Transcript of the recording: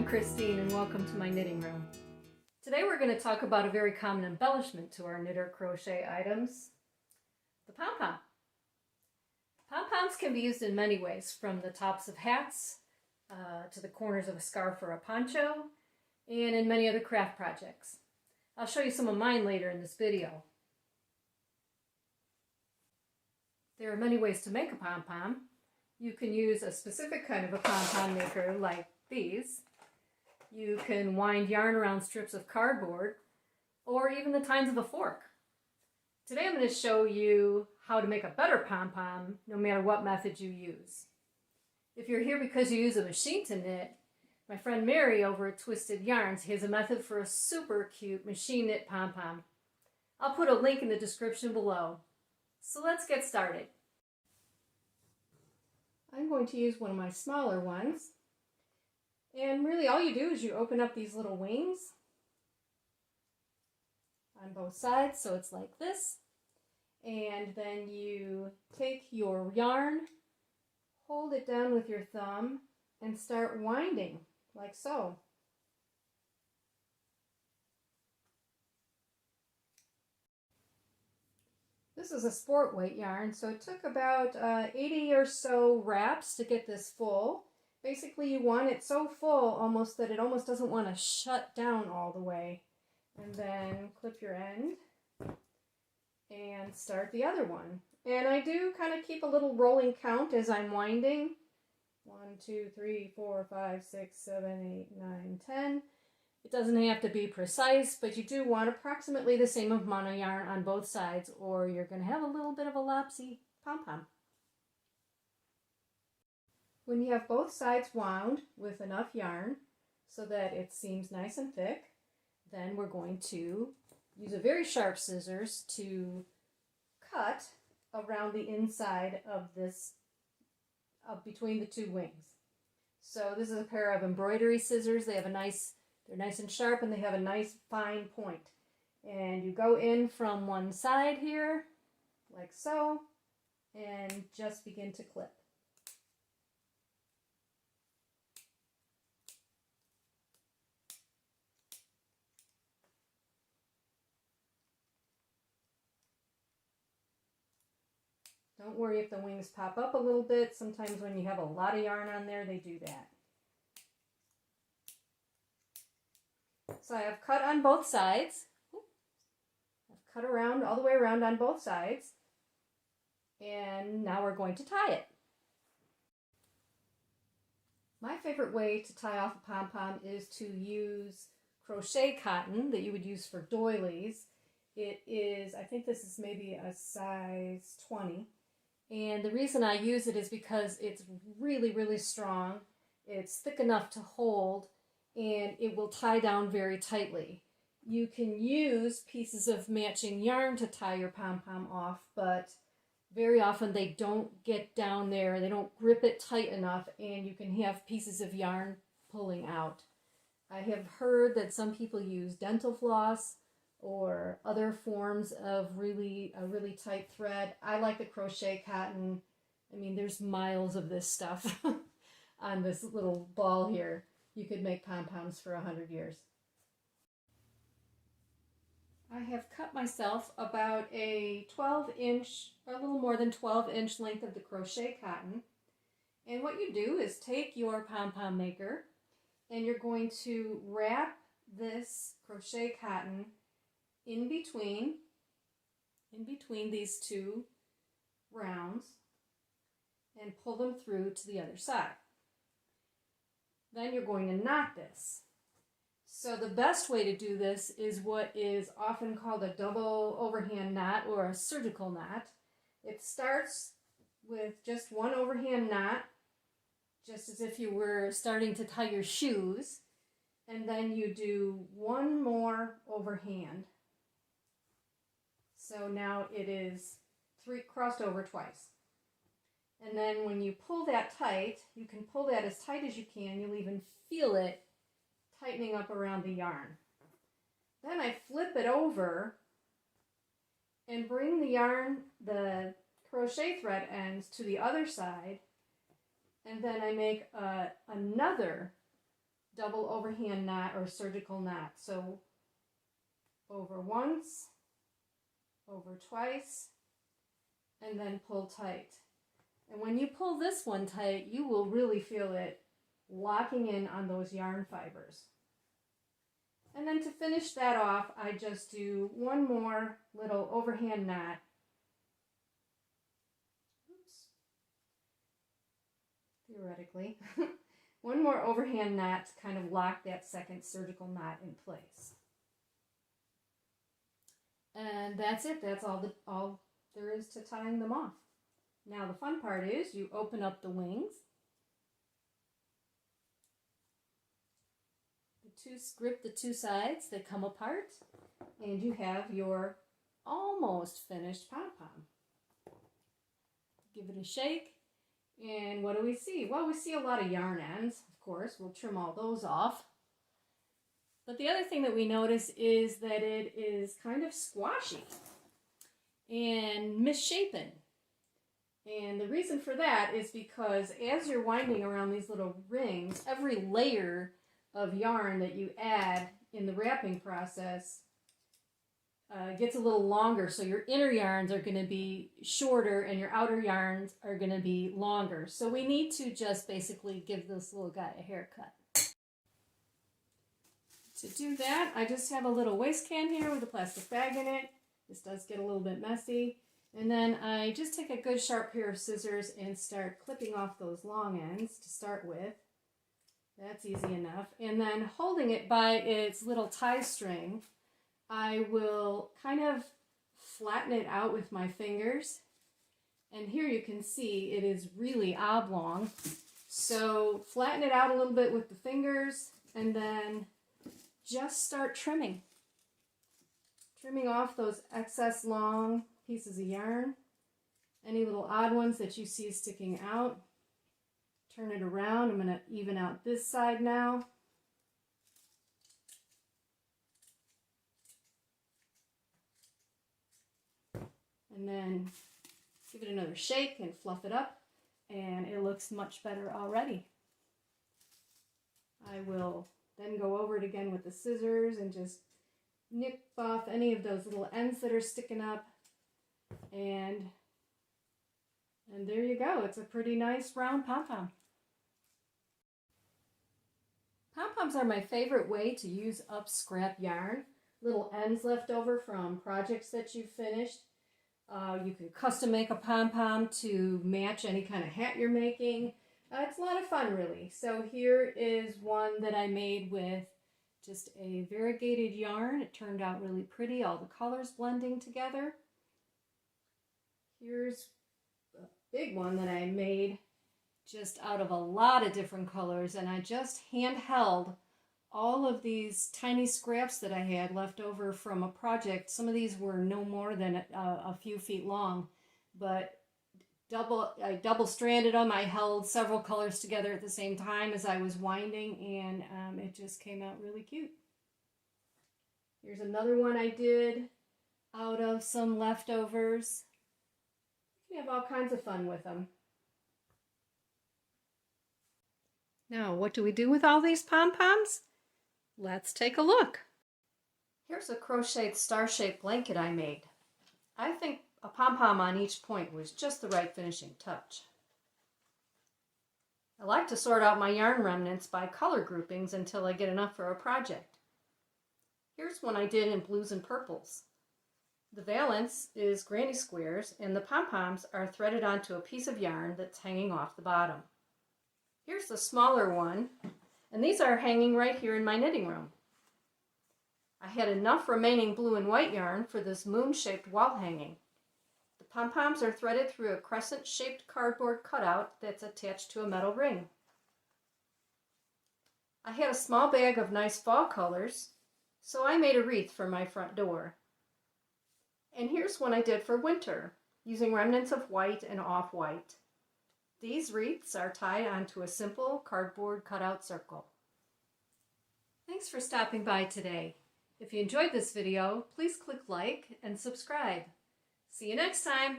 Christine and welcome to my knitting room. Today we're going to talk about a very common embellishment to our knitter crochet items, the pom-pom. Pom-poms can be used in many ways, from the tops of hats to the corners of a scarf or a poncho, and in many other craft projects. I'll show you some of mine later in this video. There are many ways to make a pom-pom. You can use a specific kind of a pom-pom maker like these. You can wind yarn around strips of cardboard, or even the tines of a fork. Today I'm going to show you how to make a better pom-pom no matter what method you use. If you're here because you use a machine to knit, my friend Mary over at Twisted Yarns has a method for a super cute machine knit pom-pom. I'll put a link in the description below. So let's get started. I'm going to use one of my smaller ones. And really all you do is you open up these little wings on both sides, so it's like this. And then you take your yarn, hold it down with your thumb, and start winding, like so. This is a sport weight yarn, so it took about 80 or so wraps to get this full. Basically, you want it so full almost that it almost doesn't want to shut down all the way. And then clip your end and start the other one. And I do kind of keep a little rolling count as I'm winding. 1, 2, 3, 4, 5, 6, 7, 8, 9, 10. It doesn't have to be precise, but you do want approximately the same amount of yarn on both sides, or you're going to have a little bit of a lopsy pom-pom. When you have both sides wound with enough yarn so that it seems nice and thick, then we're going to use a very sharp scissors to cut around the inside of this, between the two wings. So this is a pair of embroidery scissors. They're nice and sharp, and they have a nice fine point. And you go in from one side here, like so, and just begin to clip. Don't worry if the wings pop up a little bit. Sometimes when you have a lot of yarn on there, they do that. So I have cut on both sides. I've cut around, all the way around on both sides. And now we're going to tie it. My favorite way to tie off a pom-pom is to use crochet cotton that you would use for doilies. It is, I think this is maybe a size 20. And the reason I use it is because it's really, really strong. It's thick enough to hold, and it will tie down very tightly. You can use pieces of matching yarn to tie your pom-pom off, but very often they don't get down there, they don't grip it tight enough, and you can have pieces of yarn pulling out. I have heard that some people use dental floss or other forms of a really tight thread. I like the crochet cotton. I mean, there's miles of this stuff on this little ball here. You could make pom-poms for 100 years. I have cut myself about a 12-inch, a little more than 12-inch length of the crochet cotton. And what you do is take your pom-pom maker and you're going to wrap this crochet cotton in between these two rounds and pull them through to the other side. Then you're going to knot this. So the best way to do this is what is often called a double overhand knot or a surgical knot. It starts with just one overhand knot, just as if you were starting to tie your shoes, and then you do one more overhand. So now it is crossed over twice. And then when you pull that tight, you can pull that as tight as you can. You'll even feel it tightening up around the yarn. Then I flip it over and bring the crochet thread ends to the other side, and then I make another double overhand knot or surgical knot. So over once, over twice, and then pull tight. And when you pull this one tight, you will really feel it locking in on those yarn fibers. And then to finish that off, I just do one more little overhand knot. Oops. Theoretically. One more overhand knot to kind of lock that second surgical knot in place. And that's it. That's all there is to tying them off. Now the fun part is you open up the wings. Grip the two sides that come apart, and you have your almost finished pom-pom. Give it a shake, and what do we see? Well, we see a lot of yarn ends, of course. We'll trim all those off. But the other thing that we notice is that it is kind of squashy and misshapen. And the reason for that is because as you're winding around these little rings, every layer of yarn that you add in the wrapping process gets a little longer. So your inner yarns are going to be shorter and your outer yarns are going to be longer. So we need to just basically give this little guy a haircut. To do that, I just have a little waste can here with a plastic bag in it. This does get a little bit messy. And then I just take a good sharp pair of scissors and start clipping off those long ends to start with. That's easy enough. And then holding it by its little tie string, I will kind of flatten it out with my fingers. And here you can see it is really oblong. So flatten it out a little bit with the fingers and then just start trimming. Trimming off those excess long pieces of yarn. Any little odd ones that you see sticking out. Turn it around. I'm going to even out this side now. And then give it another shake and fluff it up, and it looks much better already. I will then go over it again with the scissors and just nip off any of those little ends that are sticking up, and there you go. It's a pretty nice round pom-pom. Pom-poms are my favorite way to use up scrap yarn. Little ends left over from projects that you've finished. You can custom make a pom-pom to match any kind of hat you're making. It's a lot of fun, really. So here is one that I made with just a variegated yarn. It turned out really pretty, all the colors blending together. Here's a big one that I made just out of a lot of different colors, and I just hand-held all of these tiny scraps that I had left over from a project. Some of these were no more than a few feet long, but I double-stranded them. I held several colors together at the same time as I was winding, and it just came out really cute. Here's another one I did out of some leftovers. You can have all kinds of fun with them. Now, what do we do with all these pom-poms? Let's take a look. Here's a crocheted star-shaped blanket I made. I think a pom-pom on each point was just the right finishing touch. I like to sort out my yarn remnants by color groupings until I get enough for a project. Here's one I did in blues and purples. The valance is granny squares, and the pom-poms are threaded onto a piece of yarn that's hanging off the bottom. Here's the smaller one, and these are hanging right here in my knitting room. I had enough remaining blue and white yarn for this moon-shaped wall hanging. The pom-poms are threaded through a crescent-shaped cardboard cutout that's attached to a metal ring. I had a small bag of nice fall colors, so I made a wreath for my front door. And here's one I did for winter, using remnants of white and off-white. These wreaths are tied onto a simple cardboard cutout circle. Thanks for stopping by today. If you enjoyed this video, please click like and subscribe. See you next time!